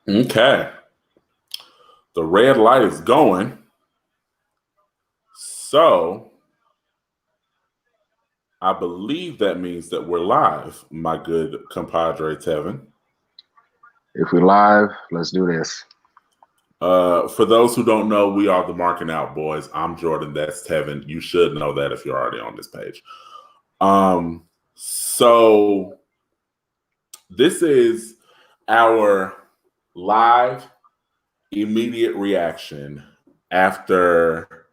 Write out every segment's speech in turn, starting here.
Okay. The red light is going. So I believe that means that we're live, my good compadre Tevin. If we're live, let's do this. For those who don't know, we are the Marking Out Boys. I'm Jordan. That's Tevin. You should know that if you're already on this page. So this is our live immediate reaction after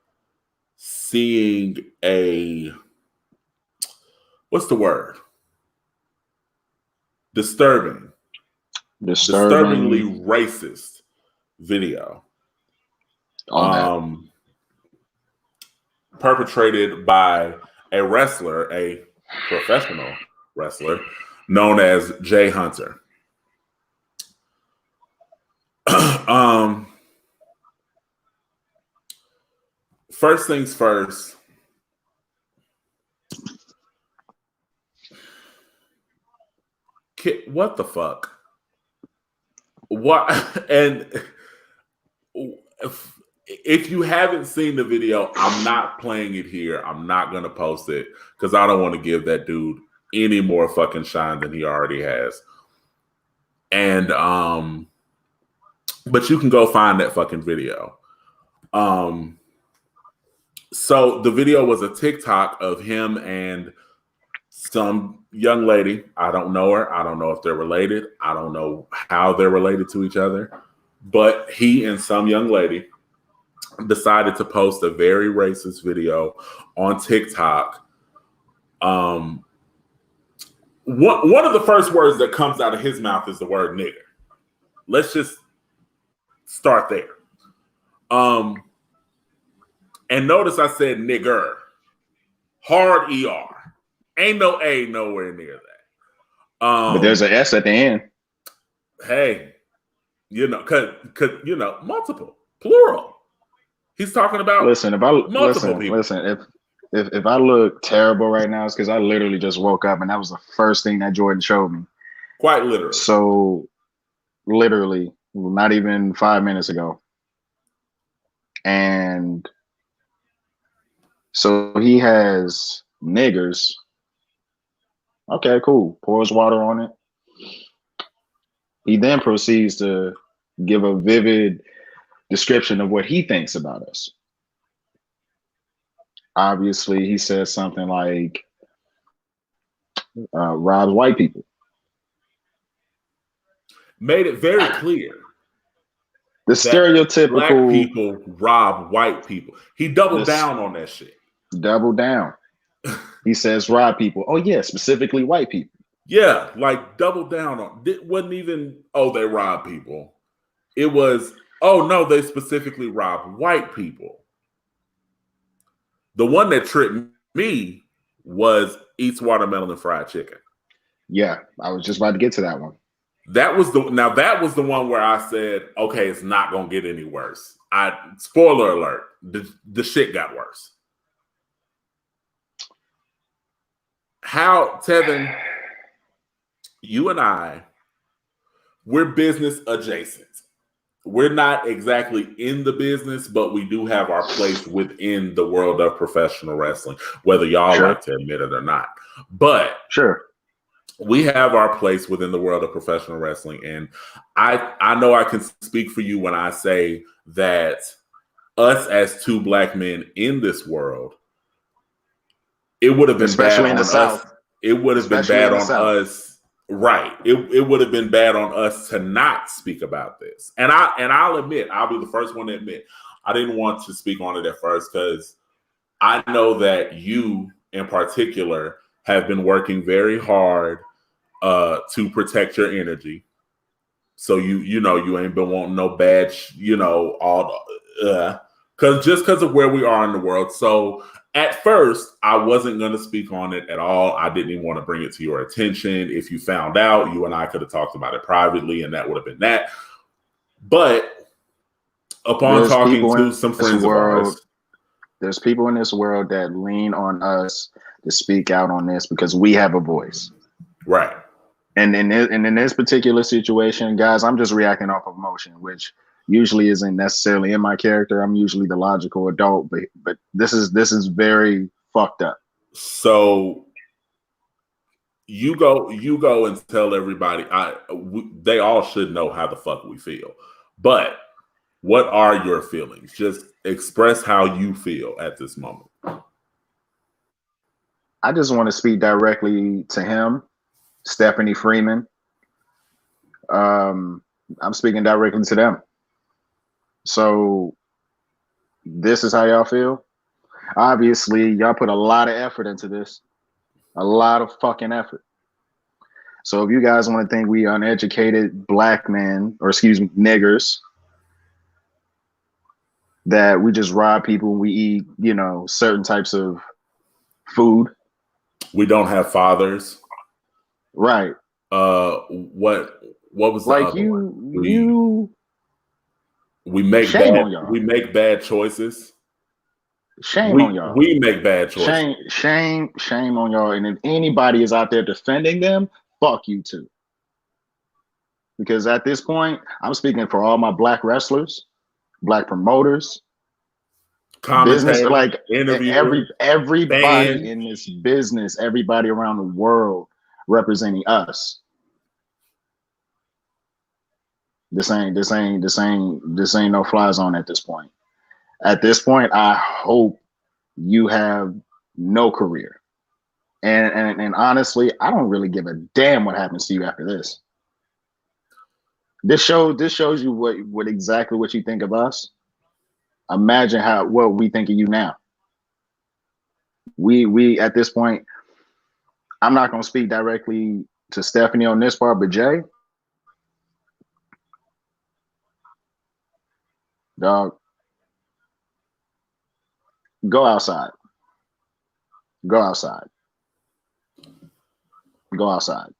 seeing what's the word? Disturbingly racist video. Perpetrated by a wrestler, a professional wrestler known as Jay Hunter. First things first. What the fuck? What? And if you haven't seen the video, I'm not playing it here. I'm not going to post it because I don't want to give that dude any more fucking shine than he already has. And but you can go find that fucking video. So the video was a TikTok of him and some young lady. I don't know her. I don't know if they're related. I don't know how they're related to each other. But he and some young lady decided to post a very racist video on TikTok. One of the first words that comes out of his mouth is the word nigger. Let's just start there. And notice I said nigger. Hard ER. Ain't no A nowhere near that. But there's an S at the end. Hey, cause multiple, plural. He's talking about multiple people. Listen, if I look terrible right now, it's because I literally just woke up and that was the first thing that Jordan showed me. Quite literally. So literally, not even 5 minutes ago. And so he has niggers. Okay, cool. Pours water on it. He then proceeds to give a vivid description of what he thinks about us. Obviously, he says something like, robs white people. Made it very clear. The stereotypical black people rob white people. He doubled down on that shit. Double down. He says rob people. Oh yeah, specifically white people. Yeah, like double down on. It wasn't even, they rob people. It was, no, they specifically rob white people. The one that tripped me was eats watermelon and fried chicken. Yeah, I was just about to get to that one. That was the one where I said, okay, it's not gonna get any worse. Spoiler alert, the shit got worse. How, Tevin, you and I, we're business adjacent. We're not exactly in the business, but we do have our place within the world of professional wrestling, whether y'all like to admit it or not. But we have our place within the world of professional wrestling. And I know I can speak for you when I say that us as two black men in this world, it would have been bad on us. It would have been bad on us. Right. It would have been bad on us to not speak about this. And I'll admit, I'll be the first one to admit, I didn't want to speak on it at first because I know that you in particular have been working very hard to protect your energy. So you ain't been wanting no bad, because of where we are in the world. So at first, I wasn't going to speak on it at all. I didn't even want to bring it to your attention. If you found out, you and I could have talked about it privately, and that would have been that. But upon talking to some friends of ours, there's people in this world that lean on us to speak out on this because we have a voice. Right. And in this particular situation, guys, I'm just reacting off of emotion, which usually isn't necessarily in my character. I'm usually the logical adult, but this is very fucked up. So you go and tell everybody. They all should know how the fuck we feel, but what are your feelings? Just express how you feel at this moment. I just want to speak directly to him, Stephanie Freeman. Um, I'm speaking directly to them. So this is how y'all feel. Obviously, y'all put a lot of effort into this, a lot of fucking effort. So if you guys want to think we uneducated black men, or excuse me, niggers, that we just rob people, we eat, certain types of food. We don't have fathers. Right. What was the Like other one? We make shame bad on y'all. we make bad choices. Shame on y'all. We make bad choices. Shame on y'all. And if anybody is out there defending them, fuck you too. Because at this point, I'm speaking for all my black wrestlers, black promoters, business, like everybody fans. in this business, everybody around the world representing us. This ain't no fly zone at this point. At this point, I hope you have no career. And honestly, I don't really give a damn what happens to you after this. This shows you what exactly what you think of us. Imagine what we think of you now. We at this point, I'm not gonna speak directly to Stephanie on this part, but Jay, dog, go outside. Go outside. Go outside.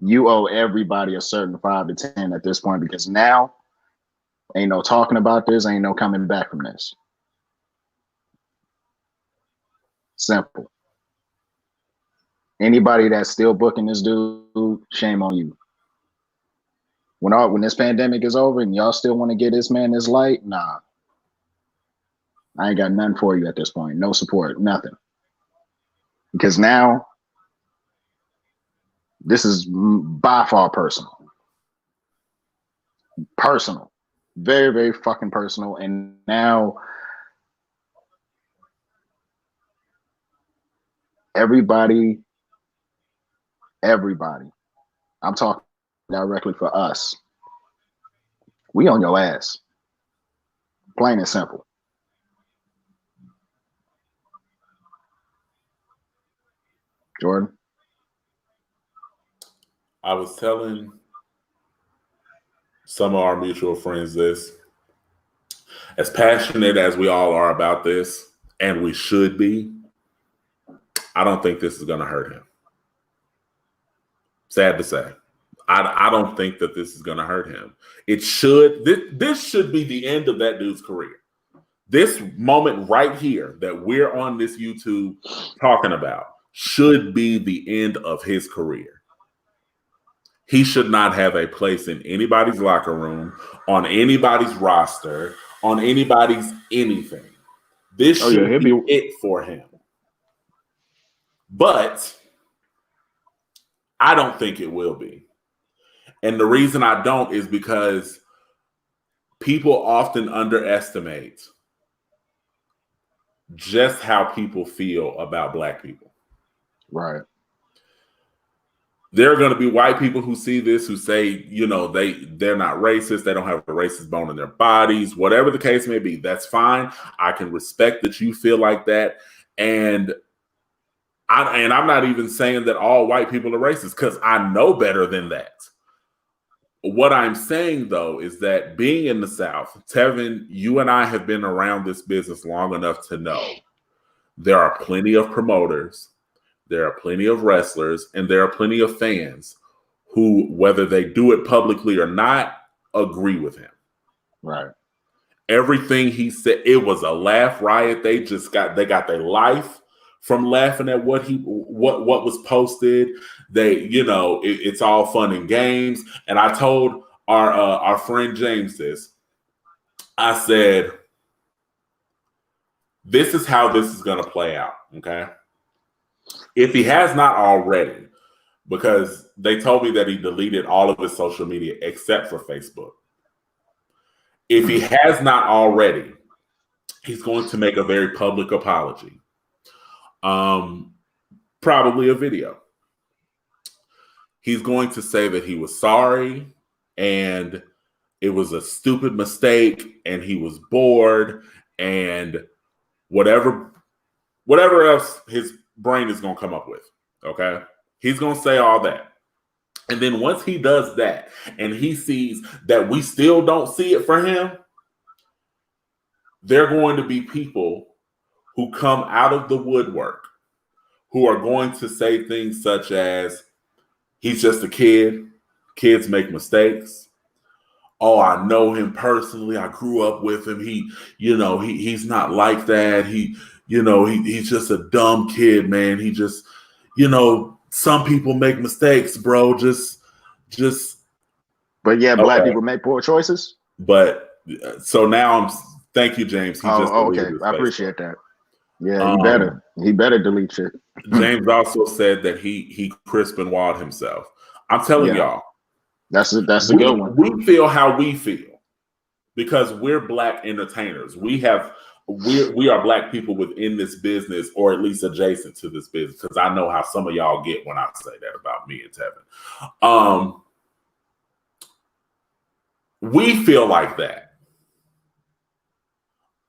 You owe everybody a certain 5 to 10 at this point, because now ain't no talking about this, ain't no coming back from this. Simple. Anybody that's still booking this dude, shame on you. When this pandemic is over and y'all still want to get this man this light, nah. I ain't got nothing for you at this point. No support, nothing. Because now, this is by far personal. Personal. Very, very fucking personal. And now, everybody, I'm talking directly for us. We on your ass. Plain and simple. Jordan? I was telling some of our mutual friends this. As passionate as we all are about this, and we should be, I don't think this is going to hurt him. Sad to say. I don't think that this is going to hurt him. It should. This should be the end of that dude's career. This moment right here that we're on this YouTube talking about should be the end of his career. He should not have a place in anybody's locker room, on anybody's roster, on anybody's anything. This should be it for him. But I don't think it will be. And the reason I don't is because people often underestimate just how people feel about black people. Right. There are going to be white people who see this, who say, they're not racist. They don't have a racist bone in their bodies, whatever the case may be. That's fine. I can respect that you feel like that. And I'm not even saying that all white people are racist, because I know better than that. What I'm saying, though, is that being in the South, Tevin, you and I have been around this business long enough to know there are plenty of promoters, there are plenty of wrestlers, and there are plenty of fans who, whether they do it publicly or not, agree with him. Right. Everything he said, it was a laugh riot. They got their life from laughing at what was posted. They, it's all fun and games. And I told our friend James this. I said, this is how this is going to play out. Okay. If he has not already, because they told me that he deleted all of his social media except for Facebook. If he has not already, he's going to make a very public apology. Probably a video. He's going to say that he was sorry and it was a stupid mistake and he was bored and whatever else his brain is going to come up with. Okay. He's going to say all that. And then once he does that and he sees that we still don't see it for him, there are going to be people who come out of the woodwork who are going to say things such as, he's just a kid. Kids make mistakes. Oh, I know him personally. I grew up with him. He's not like that. He's just a dumb kid, man. He just, some people make mistakes, bro. Just. But yeah, black people make poor choices. But so now thank you, James. Okay. I appreciate that. Yeah, he better delete shit. James also said that he crisp and wild himself. I'm telling y'all, that's a good one. We feel how we feel because we're black entertainers. We are black people within this business, or at least adjacent to this business. Because I know how some of y'all get when I say that about me and Tevin. We feel like that.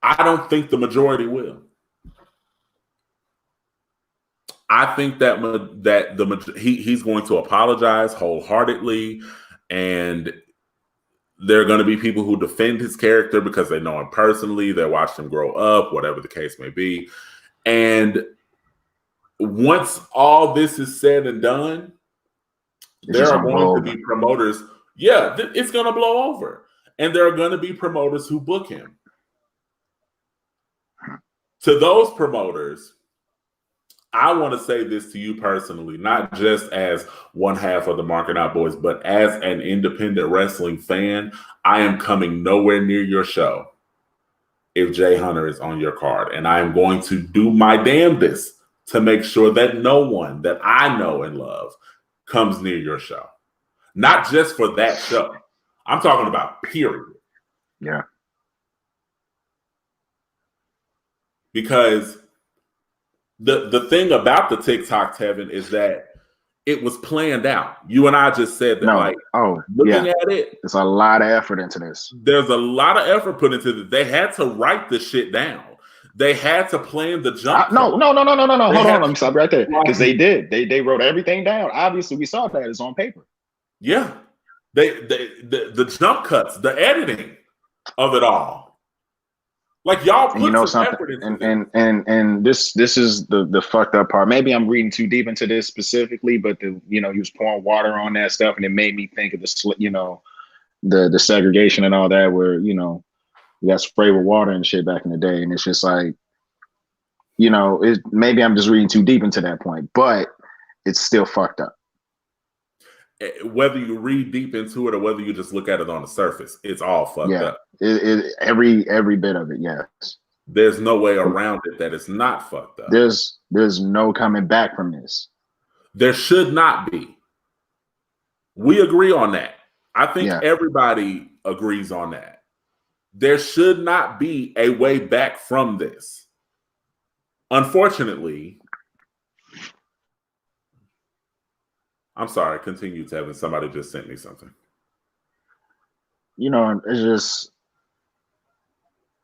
I don't think the majority will. I think that he's going to apologize wholeheartedly, and there are going to be people who defend his character because they know him personally, they watched him grow up, whatever the case may be. And once all this is said and done, there are going to be promoters. Yeah, it's going to blow over, and there are going to be promoters who book him. To those promoters, I want to say this to you personally, not just as one half of the Marking Out Boys, but as an independent wrestling fan. I am coming nowhere near your show if Jay Hunter is on your card. And I am going to do my damnedest to make sure that no one that I know and love comes near your show. Not just for that show. I'm talking about period. Yeah. Because the thing about the TikTok, Tevin, is that it was planned out. You and I just said that, looking at it, there's a lot of effort into this. There's a lot of effort put into this. They had to write the shit down. They had to plan the jump. No. Hold on. Let me stop right there. Because they did. They wrote everything down. Obviously, we saw that it's on paper. Yeah. The jump cuts, the editing of it all. Like y'all put some effort into it. And this is the fucked up part. Maybe I'm reading too deep into this specifically, but he was pouring water on that stuff, and it made me think of the segregation and all that, where you got spray with water and shit back in the day, and it's just like, maybe I'm just reading too deep into that point, but it's still fucked up. Whether you read deep into it or whether you just look at it on the surface, it's all fucked up. Every bit of it, yes. There's no way around it that it's not fucked up. There's no coming back from this. There should not be. We agree on that. I think everybody agrees on that. There should not be a way back from this. Unfortunately, I'm sorry, continue, Tevin. Somebody just sent me something. It's just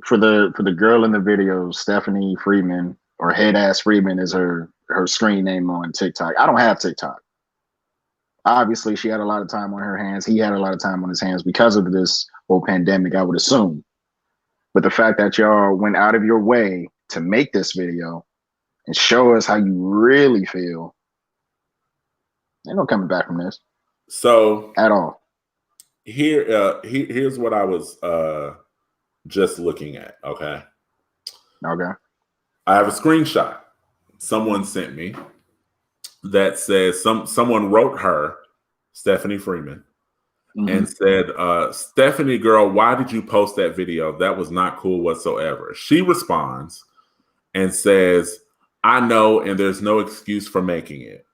for the girl in the video, Stephanie Freeman, or Head Ass Freeman is her screen name on TikTok. I don't have TikTok. Obviously, she had a lot of time on her hands. He had a lot of time on his hands because of this whole pandemic, I would assume. But the fact that y'all went out of your way to make this video and show us how you really feel, ain't no coming back from this. So at all. Here's what I was just looking at. Okay. I have a screenshot. someone sent me that says someone wrote her, Stephanie Freeman, and said, Stephanie girl, why did you post that video? That was not cool whatsoever. She responds and says, I know, and there's no excuse for making it.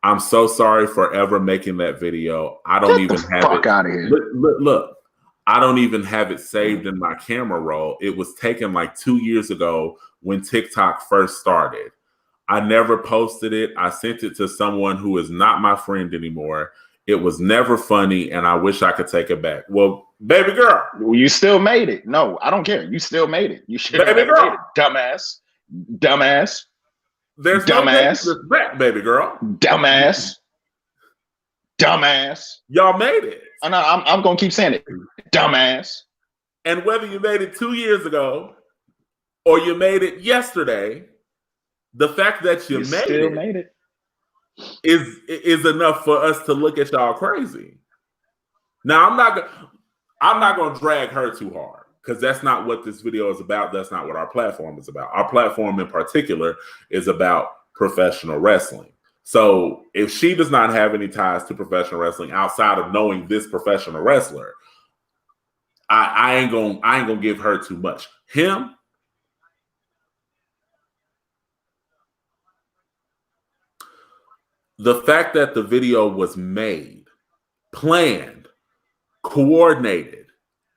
I'm so sorry for ever making that video. I don't even have it. Out of here. Look, I don't even have it saved in my camera roll. It was taken like 2 years ago when TikTok first started. I never posted it. I sent it to someone who is not my friend anymore. It was never funny, and I wish I could take it back. Well, baby girl. You still made it. No, I don't care. You still made it. You should have made it. Dumbass. Dumbass. There's dumbass. No back, baby girl. Dumbass. Dumbass. Y'all made it. And I'm going to keep saying it. Dumbass. And whether you made it 2 years ago or you made it yesterday, the fact that you made it is enough for us to look at y'all crazy. Now, I'm not going to drag her too hard because that's not what this video is about. That's not what our platform is about. Our platform in particular is about professional wrestling. So if she does not have any ties to professional wrestling outside of knowing this professional wrestler, I ain't gonna give her too much. Him, the fact that the video was made, planned, coordinated,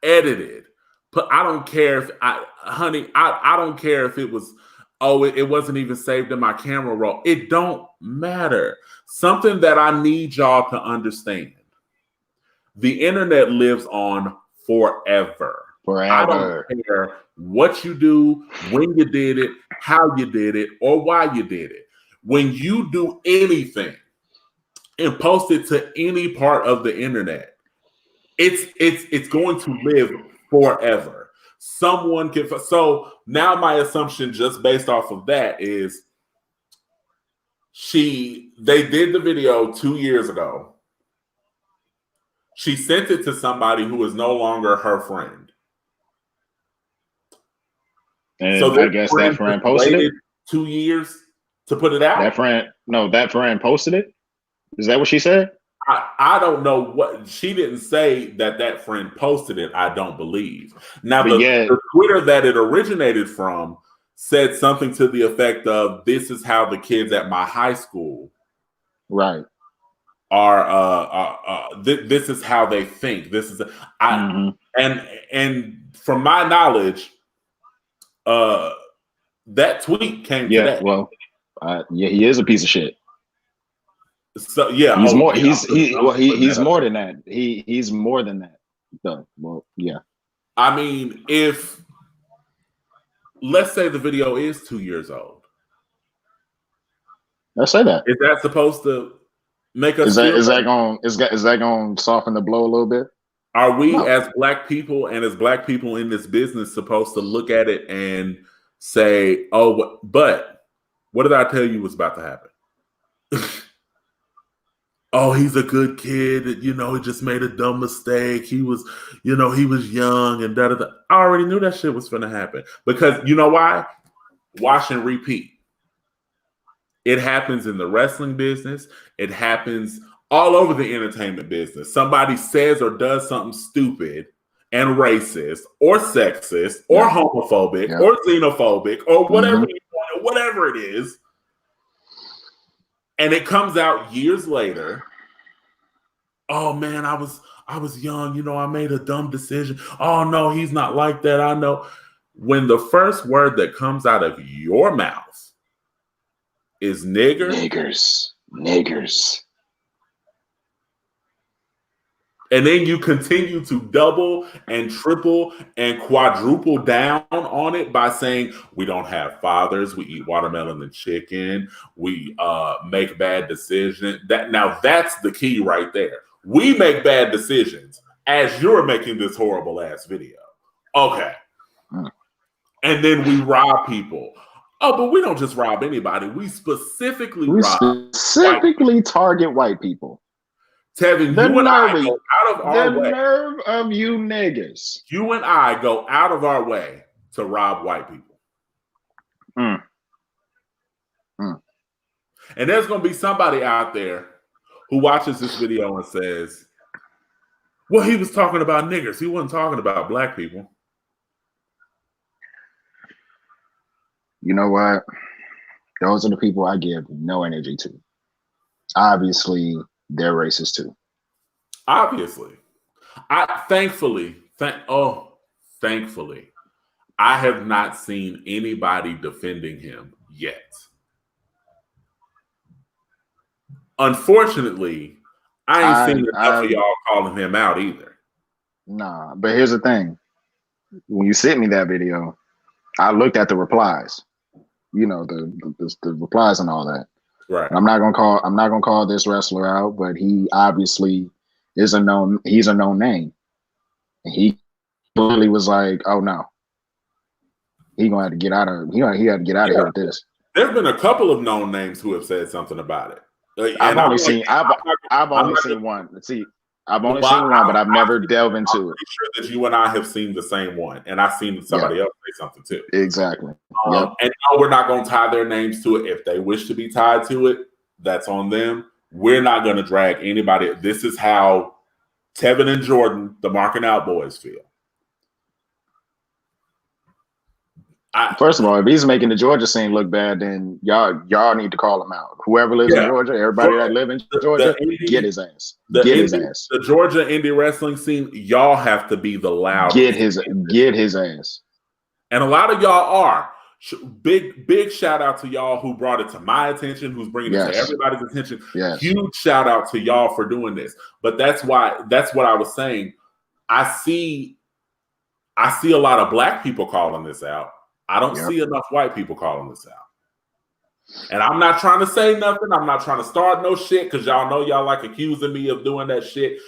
edited, but I don't care if I don't care if it was, it wasn't even saved in my camera roll. It don't matter. Something that I need y'all to understand. The internet lives on forever. I don't care what you do, when you did it, how you did it, or why you did it. When you do anything and post it to any part of the internet, it's going to live forever. Someone can. So now my assumption, just based off of that, is they did the video 2 years ago. She sent it to somebody who is no longer her friend. And so I guess that friend posted it 2 years to put it out. That friend posted it. Is that what she said? I don't know what she didn't say that friend posted it. I don't believe. Now the Twitter that it originated from said something to the effect of, "This is how the kids at my high school, right, are. This is how they think. This is and from my knowledge, that tweet came today. Well, he is a piece of shit. So yeah, he's more. He's more than that. He's more than that. So, well, yeah. I mean, if let's say the video is 2 years old, let's say that. Is that supposed to make us? Is that going to soften the blow a little bit? Are we as black people and as black people in this business supposed to look at it and say, "Oh, but what did I tell you was about to happen?" Oh, he's a good kid. You know, he just made a dumb mistake. He was young and da-da-da. I already knew that shit was going to happen because you know why? Watch and repeat. It happens in the wrestling business. It happens all over the entertainment business. Somebody says or does something stupid and racist or sexist or homophobic or xenophobic or whatever, whatever it is. And it comes out years later. Oh man, I was young, you know, I made a dumb decision. Oh no, he's not like that. I know. When the first word that comes out of your mouth is nigger. Niggers. And then you continue to double and triple and quadruple down on it by saying, we don't have fathers, we eat watermelon and chicken, we make bad decisions. That's the key right there. We make bad decisions as you're making this horrible ass video. Okay. And then we rob people. Oh, but we don't just rob anybody. We specifically target white people. Tevin, you and I go out of our way. The nerve of you niggas. You and I go out of our way to rob white people. And there's going to be somebody out there who watches this video and says, well, he was talking about niggers. He wasn't talking about black people. You know what? Those are the people I give no energy to. Obviously, they're racist too. Obviously. Thankfully, I have not seen anybody defending him yet. Unfortunately, I ain't seen enough of y'all calling him out either. Nah, but here's the thing. When you sent me that video, I looked at the replies. You know, the replies and all that. Right. And I'm not gonna call this wrestler out, but he obviously he's a known name. And he really was like, oh no. He had to get out of here with this. There's been a couple of known names who have said something about it. I've only seen one. Let's see. I've only seen one, but I've never delved into it. I'm pretty sure that you and I have seen the same one, and I've seen somebody else say something too. Exactly. And no, we're not going to tie their names to it. If they wish to be tied to it, that's on them. We're not going to drag anybody. This is how Tevin and Jordan, the Marking Out boys, feel. First of all, if he's making the Georgia scene look bad, then y'all need to call him out. Whoever lives in Georgia, everybody that live in Georgia, get his ass. His ass. The Georgia indie wrestling scene, y'all have to be the loudest. Get his ass. And a lot of y'all are. Big shout out to y'all who brought it to my attention, who's bringing it to everybody's attention. Yes. Huge shout out to y'all for doing this. But that's what I was saying. I see a lot of black people calling this out. I don't see enough white people calling this out. And I'm not trying to say nothing. I'm not trying to start no shit because y'all know y'all like accusing me of doing that shit.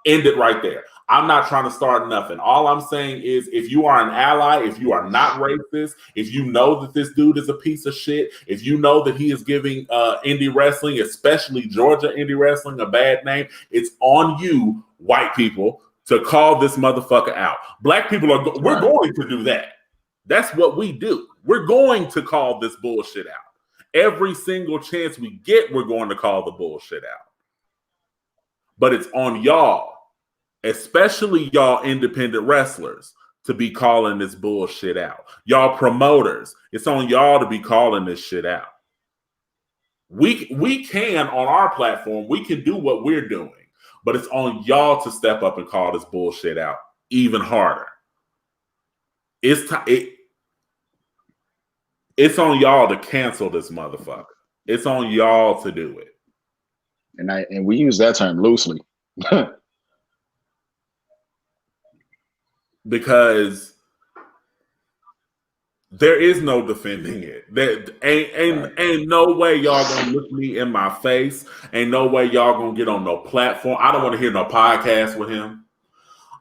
End it right there. I'm not trying to start nothing. All I'm saying is if you are an ally, if you are not racist, if you know that this dude is a piece of shit, if you know that he is giving indie wrestling, especially Georgia indie wrestling, a bad name, it's on you, white people, to call this motherfucker out. Black people we're going to do that. That's what we do. We're going to call this bullshit out. Every single chance we get, we're going to call the bullshit out. But it's on y'all, especially y'all independent wrestlers, to be calling this bullshit out. Y'all promoters, it's on y'all to be calling this shit out. We can, on our platform, we can do what we're doing, but it's on y'all to step up and call this bullshit out even harder. It's on y'all to cancel this motherfucker. It's on y'all to do it. And we use that term loosely. Because there is no defending it. There ain't no way y'all gonna look me in my face. Ain't no way y'all gonna get on no platform. I don't want to hear no podcast with him.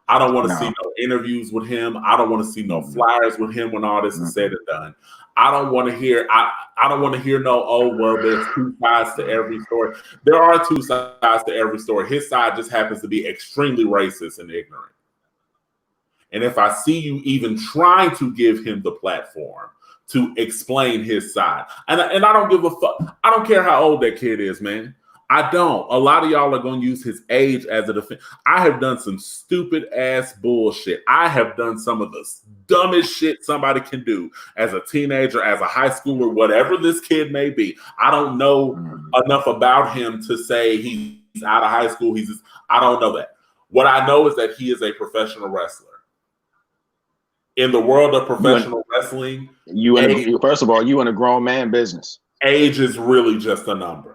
I don't want to see no interviews with him. I don't want to see no flyers with him when all this is said and done. I don't want to hear. I don't want to hear no. Oh well, there's two sides to every story. There are two sides to every story. His side just happens to be extremely racist and ignorant. And if I see you even trying to give him the platform to explain his side, and I don't give a fuck. I don't care how old that kid is, man. I don't. A lot of y'all are going to use his age as a defense. I have done some stupid ass bullshit. I have done some of the dumbest shit somebody can do as a teenager, as a high schooler, whatever this kid may be. I don't know enough about him to say he's out of high school. I don't know that. What I know is that he is a professional wrestler. In the world of professional wrestling, first of all, you in a grown man business. Age is really just a number.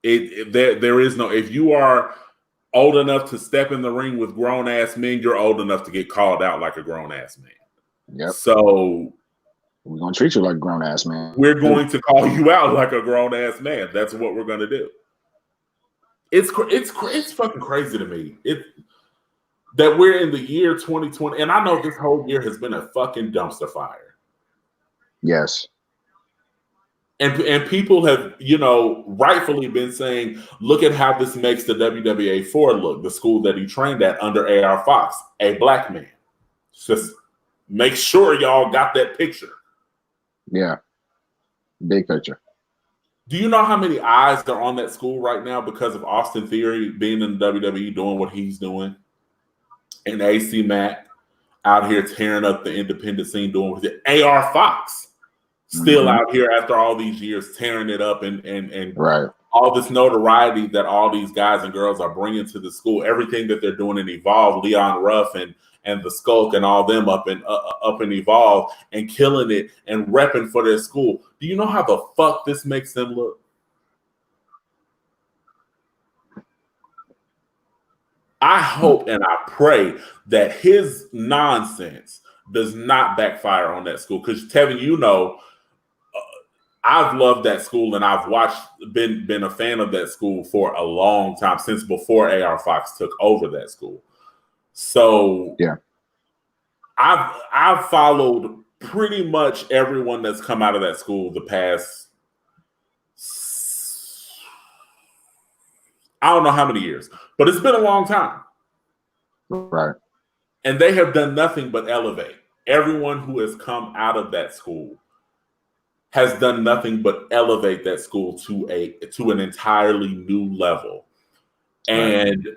There is no, if you are old enough to step in the ring with grown ass men, you're old enough to get called out like a grown ass man. Yep. So we're gonna treat you like a grown ass man. We're going to call you out like a grown ass man. That's what we're gonna do. It's fucking crazy to me. That we're in the year 2020, and I know this whole year has been a fucking dumpster fire. Yes. And people have, rightfully been saying, look at how this makes the WWA 4 look, the school that he trained at under AR Fox, a black man. Just make sure y'all got that picture. Yeah. Big picture. Do you know how many eyes are on that school right now because of Austin Theory being in the WWE doing what he's doing? And AC Mack out here tearing up the independent scene doing what AR Fox still out here after all these years tearing it up and right. all this notoriety that all these guys and girls are bringing to the school, everything that they're doing in Evolve, Leon Ruff and the Skulk and all them up in Evolve and killing it and repping for their school. Do you know how the fuck this makes them look? I hope and I pray that his nonsense does not backfire on that school. Because Tevin, you know, I've loved that school and I've been a fan of that school for a long time, since before AR Fox took over that school. So yeah, I've followed pretty much everyone that's come out of that school the past, I don't know how many years, but it's been a long time. Right. And they have done nothing but elevate. Everyone who has come out of that school has done nothing but elevate that school to an entirely new level. And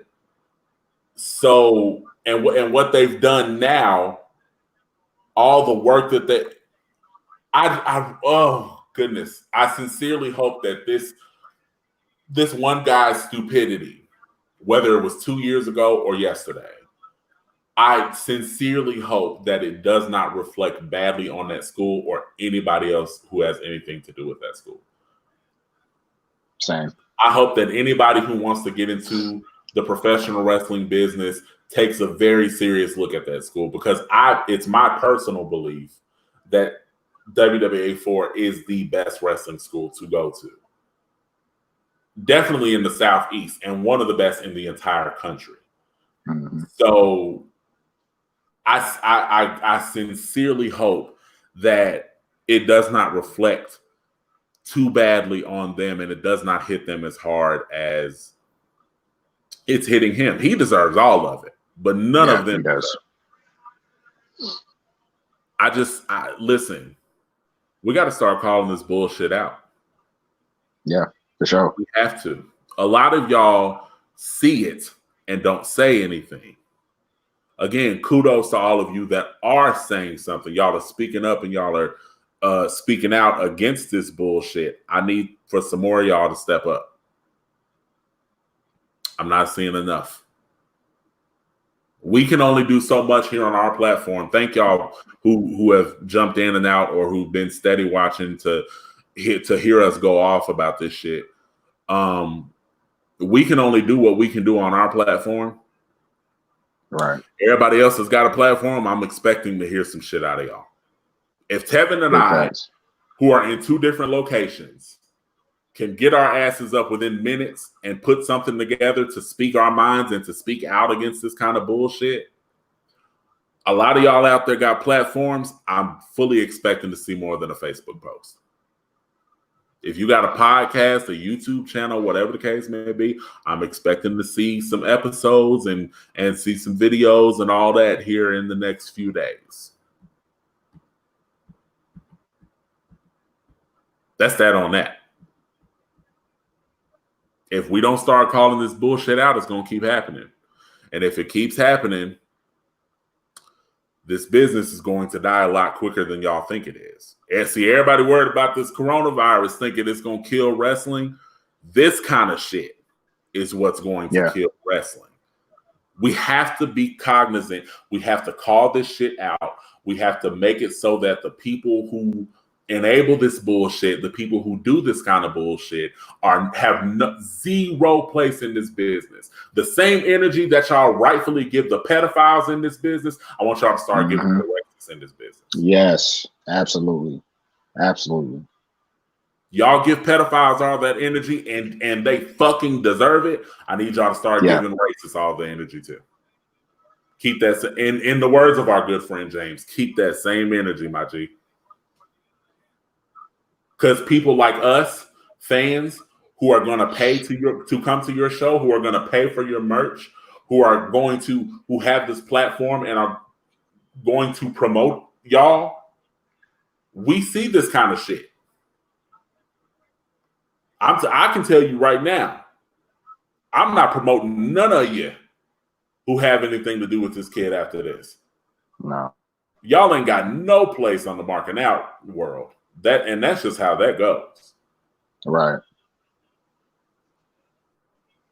so, and what they've done now, all the work that oh goodness, I sincerely hope that this one guy's stupidity, whether it was 2 years ago or yesterday, I sincerely hope that it does not reflect badly on that school or anybody else who has anything to do with that school. Same. I hope that anybody who wants to get into the professional wrestling business takes a very serious look at that school, because it's my personal belief that WWA 4 is the best wrestling school to go to. Definitely in the Southeast, and one of the best in the entire country. Mm-hmm. So I sincerely hope that it does not reflect too badly on them and it does not hit them as hard as it's hitting him. He deserves all of it, but none of them does. Listen, we got to start calling this bullshit out. Yeah, for sure. We have to. A lot of y'all see it and don't say anything. Again, kudos to all of you that are saying something. Y'all are speaking up and y'all are speaking out against this bullshit. I need for some more of y'all to step up. I'm not seeing enough. We can only do so much here on our platform. Thank y'all who have jumped in and out or who've been steady watching to hear us go off about this shit. We can only do what we can do on our platform. Right. Everybody else has got a platform. I'm expecting to hear some shit out of y'all. If Tevin and I, who are in 2 different locations, can get our asses up within minutes and put something together to speak our minds and to speak out against this kind of bullshit, a lot of y'all out there got platforms. I'm fully expecting to see more than a Facebook post. If you got a podcast, a YouTube channel, whatever the case may be, I'm expecting to see some episodes and see some videos and all that here in the next few days. That's that on that. If we don't start calling this bullshit out, it's going to keep happening. And if it keeps happening, this business is going to die a lot quicker than y'all think it is. And see, everybody worried about this coronavirus thinking it's going to kill wrestling. This kind of shit is what's going to kill wrestling. We have to be cognizant. We have to call this shit out. We have to make it so that the people who enable this bullshit, the people who do this kind of bullshit, have zero place in this business. The same energy that y'all rightfully give the pedophiles in this business, I want y'all to start giving the racists in this business. Yes, absolutely. Absolutely. Y'all give pedophiles all that energy and they fucking deserve it. I need y'all to start giving racists all the energy too. Keep that, in the words of our good friend James, keep that same energy, my G. Because people like us, fans, who are going to pay to come to your show, who are going to pay for your merch, who have this platform and are going to promote y'all, we see this kind of shit. I can tell you right now, I'm not promoting none of you who have anything to do with this kid after this. No. Y'all ain't got no place on the marking out world. That's just how that goes. Right.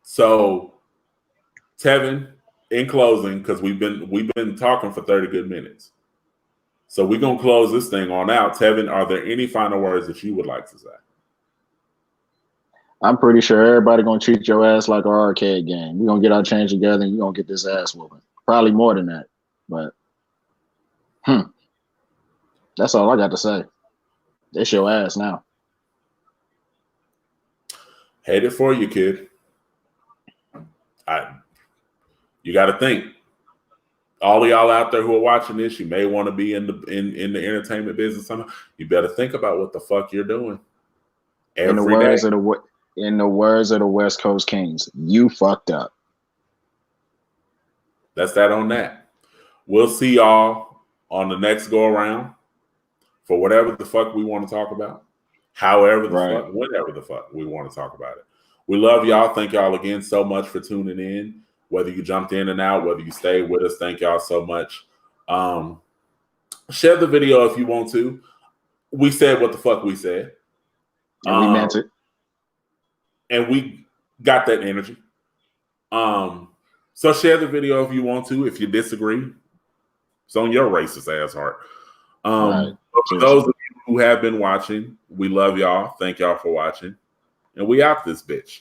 So, Tevin, in closing, because we've been talking for 30 good minutes. So we're gonna close this thing on out. Tevin, are there any final words that you would like to say? I'm pretty sure everybody gonna treat your ass like an arcade game. We're gonna get our change together and you're gonna get this ass whooping. Probably more than that. But that's all I got to say. It's your ass now. Hate it for you, kid. You got to think. All of y'all out there who are watching this, you may want to be in the entertainment business somehow. You better think about what the fuck you're doing. In the words of the West Coast Kings, you fucked up. That's that on that. We'll see y'all on the next go around for whatever the fuck we want to talk about. However the fuck, whenever the fuck we want to talk about it. We love y'all. Thank y'all again so much for tuning in. Whether you jumped in and out, whether you stayed with us, thank y'all so much. Share the video if you want to. We said what the fuck we said. And we meant it. And we got that energy. So share the video if you want to. If you disagree, it's on your racist ass heart. For those of you who have been watching, we love y'all. Thank y'all for watching. And we out this bitch.